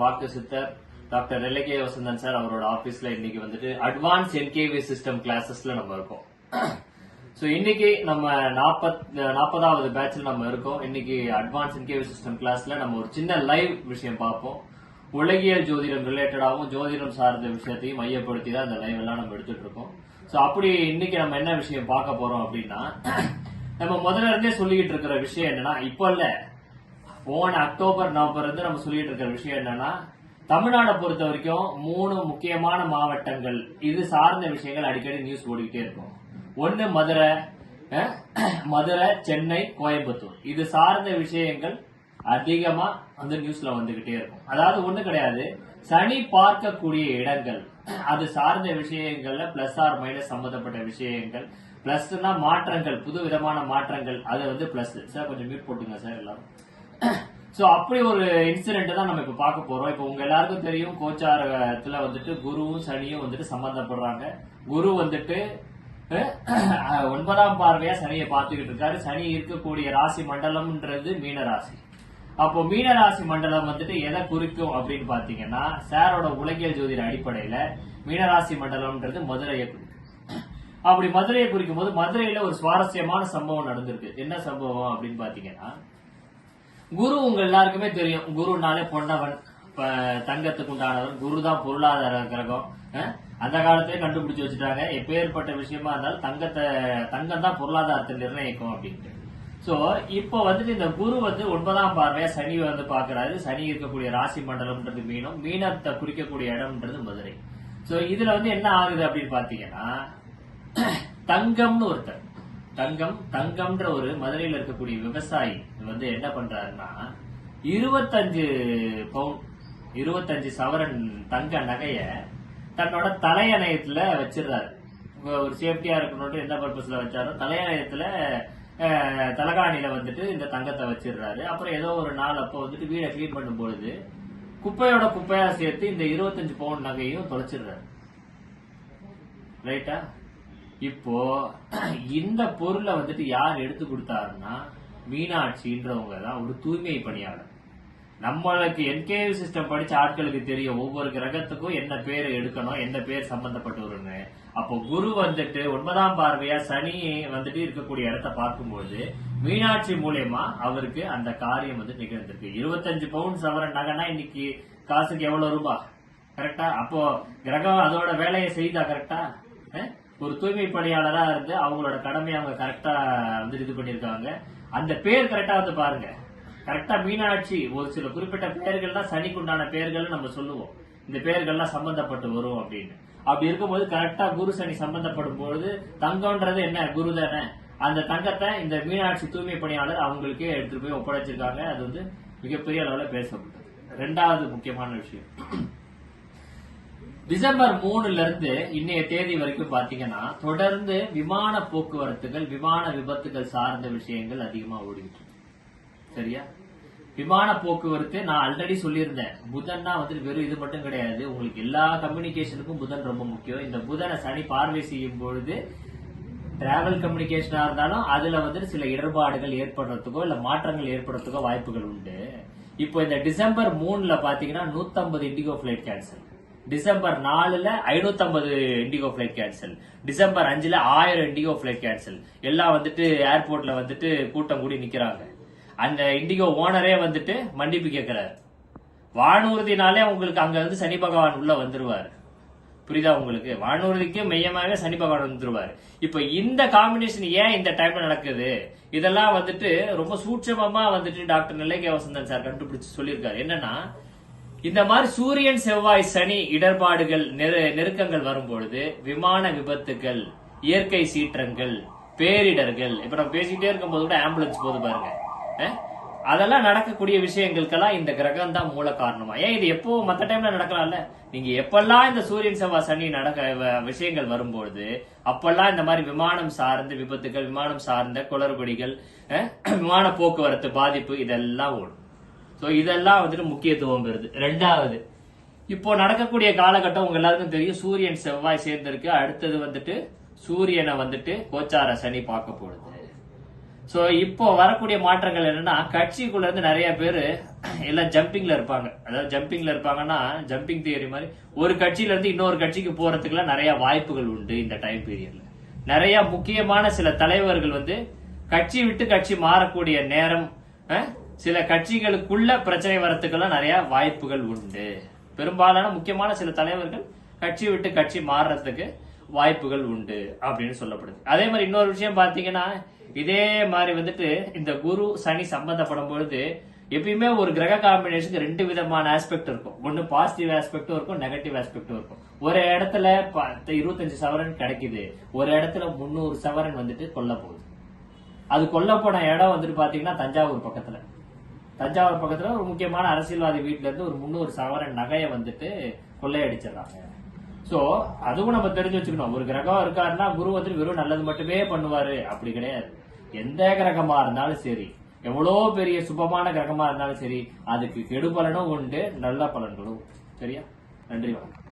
வாக்கு சித்தர் doctor எல்ஏகே Vasanthan sir அவரோட ஆபீஸ்ல இன்னைக்கு வந்துட்டு அட்வான்ஸ் என்கேவி சிஸ்டம் கிளாஸஸ்ல நம்ம இருக்கோம். சோ இன்னைக்கு நம்ம 40வது பேட்ச்ல நம்ம இருக்கோம். இன்னைக்கு அட்வான்ஸ் என்கேவி சிஸ்டம் கிளாஸ்ல நம்ம ஒரு சின்ன லைவ் விஷயம் பார்ப்போம். உலகியல் ஜோதிடம் ரிலேட்டடாகவும் ஜோதிடம் சார்ந்த விஷயத்தையும் மையப்படுத்தி தான் இந்த லைவ் எல்லாம் நம்ம எடுத்துட்டு இருக்கோம். சோ அப்படி இன்னைக்கு நம்ம என்ன விஷயம் பார்க்க போறோம் அப்படின்னா, நம்ம முதல்ல இருந்தே சொல்லிக்கிட்டு இருக்கிற விஷயம் என்னன்னா, இப்போ இல்ல போன அக்டோபர் நவம்பர் இருந்து நம்ம சொல்லிட்டு இருக்கிற விஷயம் என்னன்னா, தமிழ்நாடை பொறுத்த வரைக்கும் 3 முக்கியமான மாவட்டங்கள் இது சார்ந்த விஷயங்கள் அடிக்கடி நியூஸ் ஓடிக்கிட்டே இருக்கும். ஒன்னு மதுரை, சென்னை, கோயம்புத்தூர் இது சார்ந்த விஷயங்கள் அதிகமா அந்த நியூஸ்ல வந்துகிட்டே இருக்கும். அதாவது ஒண்ணு கிடையாது, சனி பார்க்கக்கூடிய இடங்கள் அது சார்ந்த விஷயங்கள்ல பிளஸ் ஆர் மைனஸ் சம்பந்தப்பட்ட விஷயங்கள். பிளஸ்னா மாற்றங்கள், புது விதமான மாற்றங்கள், அது வந்து பிளஸ். சார் கொஞ்சம் மியூட் போட்டுங்க சார் எல்லாரும். சோ அப்படி ஒரு இன்சிடென்ட் தான் நம்ம இப்ப பார்க்க போறோம். இப்ப உங்க எல்லாருக்கும் தெரியும், கோச்சாரத்துல வந்துட்டு குருவும் சனியும் வந்துட்டு சம்பந்தப்படுறாங்க. குரு வந்துட்டு 9ஆம் பார்வையா சனியை பார்த்துக்கிட்டு இருக்காரு. சனி இருக்கக்கூடிய ராசி மண்டலம்ன்றது மீன ராசி. அப்போ மீன ராசி மண்டலம் வந்துட்டு எதை குறிக்கும் அப்படின்னு பாத்தீங்கன்னா, சாரோட உலகியல் ஜோதிட அடிப்படையில மீனராசி மண்டலம்ன்றது மதுரையை குறிக்கும். அப்படி மதுரையை குறிக்கும் போது மதுரையில ஒரு சுவாரஸ்யமான சம்பவம் நடந்திருக்கு. என்ன சம்பவம் அப்படின்னு பாத்தீங்கன்னா, குரு உங்க எல்லாருக்குமே தெரியும், குருனாலே பொன்னவன், தங்கத்துக்கு உண்டானவன். குரு தான் பொருளாதார கிரகம். அந்த காலத்திலே கண்டுபிடிச்சு வச்சுட்டாங்க, எப்பேற்பட்ட விஷயமா இருந்தாலும் தங்கம் தான் பொருளாதாரத்தை நிர்ணயிக்கும் அப்படின்ட்டு. சோ இப்ப வந்துட்டு இந்த குரு வந்து 9ஆம் பார்வையா சனி வந்து பாக்குறாரு. சனி இருக்கக்கூடிய ராசி மண்டலம்ன்றது மீனம், மீனத்தை குறிக்கக்கூடிய இடம்ன்றது மதுரை. சோ இதுல வந்து என்ன ஆகுது அப்படின்னு பாத்தீங்கன்னா, தங்கம்னு ஒருத்தர், தங்கம்ன்ற ஒரு மதுரையில இருக்கக்கூடிய விவசாயி வந்து என்ன பண்றாருன்னா, 25 பவுன் 25 சவரன் தங்க நகைய தன்னோட தலையணையத்துல வச்சிடறாரு. ஒரு சேஃப்டியா இருக்கணும் என்ன பர்பஸ்ல வச்சாரோ, தலையணையத்துல தலகாணியில வந்துட்டு இந்த தங்கத்தை வச்சிடுறாரு. அப்புறம் ஏதோ ஒரு நாள் அப்போ வந்துட்டு வீடை கிளீன் பண்ணும் பொழுது குப்பையோட குப்பையா சேர்த்து இந்த 25 பவுன் நகையும் தொலைச்சிடுறாரு. ரைட்டா? இப்போ இந்த பொருளை வந்துட்டு யார் எடுத்து கொடுத்தாருன்னா, மீனாட்சின்றவங்க தான் ஒரு தூய்மை பணியாளர். நம்மளுக்கு என்கேவி சிஸ்டம் படிச்ச ஆட்களுக்கு தெரியும் ஒவ்வொரு கிரகத்துக்கும் என்ன பேர் எடுக்கணும், என்ன பேர் சம்பந்தப்பட்டு வரும்னு. அப்போ குரு வந்துட்டு 9ஆம் பார்வையா சனி வந்துட்டு இருக்கக்கூடிய இடத்த பார்க்கும்போது மீனாட்சி மூலியமா அவருக்கு அந்த காரியம் வந்து நிகழ்ந்திருக்கு. 25 பவுன் சவரன் நகைனா இன்னைக்கு காசுக்கு எவ்வளவு ரூபாய்? கரெக்டா? அப்போ கிரகம் அதோட வேலையை செய்தா கரெக்டா? ஒரு தூய்மை பணியாளரா இருந்து அவங்களோட கடமையை அவங்க கரெக்டா வந்து இது பண்ணிருக்காங்க. அந்த பேர் கரெக்டா வந்து பாருங்க, கரெக்டா மீனாட்சி. ஒரு சில குறிப்பிட்ட பெயர்கள் தான் சனிக்கு உண்டான பெயர்கள் நம்ம சொல்லுவோம், இந்த பெயர்கள்லாம் சம்பந்தப்பட்டு வரும் அப்படின்னு. அப்படி இருக்கும்போது கரெக்டா குரு சனி சம்பந்தப்படும் பொழுது தங்கம்ன்றது என்ன, குரு தானே. அந்த தங்கத்தை இந்த மீனாட்சி தூய்மை பணியாளர் அவங்களுக்கே எடுத்துட்டு போய் ஒப்படைச்சிருக்காங்க. அது வந்து மிகப்பெரிய அளவுல பேசப்பட்டது. 2வது முக்கியமான விஷயம், டிசம்பர் 3ல இருந்து இன்னைய தேதி வரைக்கும் பாத்தீங்கன்னா தொடர்ந்து விமான போக்குவரத்துகள், விமான விபத்துகள் சார்ந்த விஷயங்கள் அதிகமா ஓடிட்டு இருக்கு. சரியா? விமான போக்குவரத்து நான் ஆல்ரெடி சொல்லியிருந்தேன், புதன்னா வந்துட்டு வெறும் இது மட்டும் கிடையாது, உங்களுக்கு எல்லா கம்யூனிகேஷனுக்கும் புதன் ரொம்ப முக்கியம். இந்த புதனை சனி பார்வை செய்யும் பொழுது டிராவல் கம்யூனிகேஷனா இருந்தாலும் அதுல வந்துட்டு சில இடர்பாடுகள் ஏற்படுறதுக்கோ இல்ல மாற்றங்கள் ஏற்படுறதுக்கோ வாய்ப்புகள் உண்டு. இப்போ இந்த டிசம்பர் 3ல பாத்தீங்கன்னா 150 இண்டிகோ பிளைட் கேன்சல், டிசம்பர் 4ல 550 இண்டிகோ பிளைட் கேன்சல், டிசம்பர் 5ல 1000 இண்டிகோ பிளைட் கேன்சல். எல்லாம் வந்துட்டு ஏர்போர்ட்ல வந்துட்டு கூட்டம் கூடி நிக்கிறாங்க. அந்த இண்டிகோ ஓனரே வந்துட்டு மன்னிப்பு கேட்கிறாரு. வானூர்தினாலே உங்களுக்கு அங்க வந்து சனி பகவான் உள்ள வந்துருவாரு. புரியுதா உங்களுக்கு? வானூர்திக்கு மையமாவே சனி பகவான் வந்துருவாரு. இப்ப இந்த காம்பினேஷன் ஏன் இந்த டைம்ல நடக்குது? இதெல்லாம் வந்துட்டு ரொம்ப சூட்சமமா வந்துட்டு டாக்டர் எல்ஏகே வசந்தன் சார் கண்டுபிடிச்சு சொல்லியிருக்காரு. என்னன்னா, இந்த மாதிரி சூரியன் செவ்வாய் சனி இடர்பாடுகள் நெருக்கங்கள் வரும்பொழுது விமான விபத்துகள், இயற்கை சீற்றங்கள், பேரிடர்கள், இப்ப நம்ம பேசிக்கிட்டே இருக்கும்போது கூட ஆம்புலன்ஸ் போது பாருங்க, அதெல்லாம் நடக்கக்கூடிய விஷயங்களுக்கெல்லாம் இந்த கிரகம் தான் மூல காரணமா. ஏன் இது எப்போ மத்த டைம்ல நடக்கலாம்ல? நீங்க எப்பெல்லாம் இந்த சூரியன் செவ்வாய் சனி விஷயங்கள் வரும்பொழுது அப்பெல்லாம் இந்த மாதிரி விமானம் சார்ந்த விபத்துகள், விமானம் சார்ந்த குளறுபடிகள், விமான போக்குவரத்து பாதிப்பு இதெல்லாம் ஓடும். சோ இதெல்லாம் வந்துட்டு முக்கியத்துவம் பெறுது. 2வது, இப்போ நடக்கக்கூடிய காலகட்டம் உங்க எல்லாருக்கும் தெரியும், சூரியன் செவ்வாய் சேர்ந்திருக்கு. அடுத்தது வந்துட்டு சூரியனை வந்துட்டு கோச்சார சனி பார்க்க போடுது. சோ இப்போ வரக்கூடிய மாற்றங்கள் என்னன்னா, கட்சிக்குள்ள இருந்து நிறைய பேரு எல்லாம் ஜம்பிங்ல இருப்பாங்க. அதாவது ஜம்பிங்ல இருப்பாங்கன்னா, ஜம்பிங் தியரி மாதிரி ஒரு கட்சியில இருந்து இன்னொரு கட்சிக்கு போறதுக்குலாம் நிறைய வாய்ப்புகள் உண்டு. இந்த டைம் பீரியட்ல நிறைய முக்கியமான சில தலைவர்கள் வந்து கட்சி விட்டு கட்சி மாறக்கூடிய நேரம், சில கட்சிகளுக்குள்ள பிரச்சனை வரத்துக்கெல்லாம் நிறைய வாய்ப்புகள் உண்டு. பெரும்பாலான முக்கியமான சில தலைவர்கள் கட்சி விட்டு கட்சி மாறுறதுக்கு வாய்ப்புகள் உண்டு அப்படின்னு சொல்லப்படுது. அதே மாதிரி இன்னொரு விஷயம் பாத்தீங்கன்னா, இதே மாதிரி வந்துட்டு இந்த குரு சனி சம்பந்தப்படும் பொழுது எப்பயுமே ஒரு கிரக காம்பினேஷனுக்கு 2 விதமான ஆஸ்பெக்ட் இருக்கும். ஒன்னு பாசிட்டிவ் ஆஸ்பெக்டும் இருக்கும், நெகட்டிவ் ஆஸ்பெக்டும் இருக்கும். ஒரு இடத்துல 25 சவரன் கிடைக்குது, ஒரு இடத்துல 300 சவரன் வந்துட்டு கொல்ல போகுது. அது கொல்ல போன இடம் வந்துட்டு பாத்தீங்கன்னா தஞ்சாவூர் பக்கத்துல. தஞ்சாவூர் பக்கத்துல ஒரு முக்கியமான அரசியல்வாதி வீட்டுல இருந்து ஒரு 300 சவரன் நகையை வந்துட்டு கொள்ளையடிச்சிடறாங்க. சோ அதுவும் நம்ம தெரிஞ்சு வச்சுக்கணும். ஒரு கிரகம் இருக்காருன்னா குரு வந்துட்டு வெறும் நல்லது மட்டுமே பண்ணுவாரு அப்படி கிடையாது. எந்த கிரகமா இருந்தாலும் சரி, எவ்வளவு பெரிய சுபமான கிரகமா இருந்தாலும் சரி, அதுக்கு கெடு பலனும் உண்டு, நல்ல பலன்களும். சரியா? நன்றி, வணக்கம்.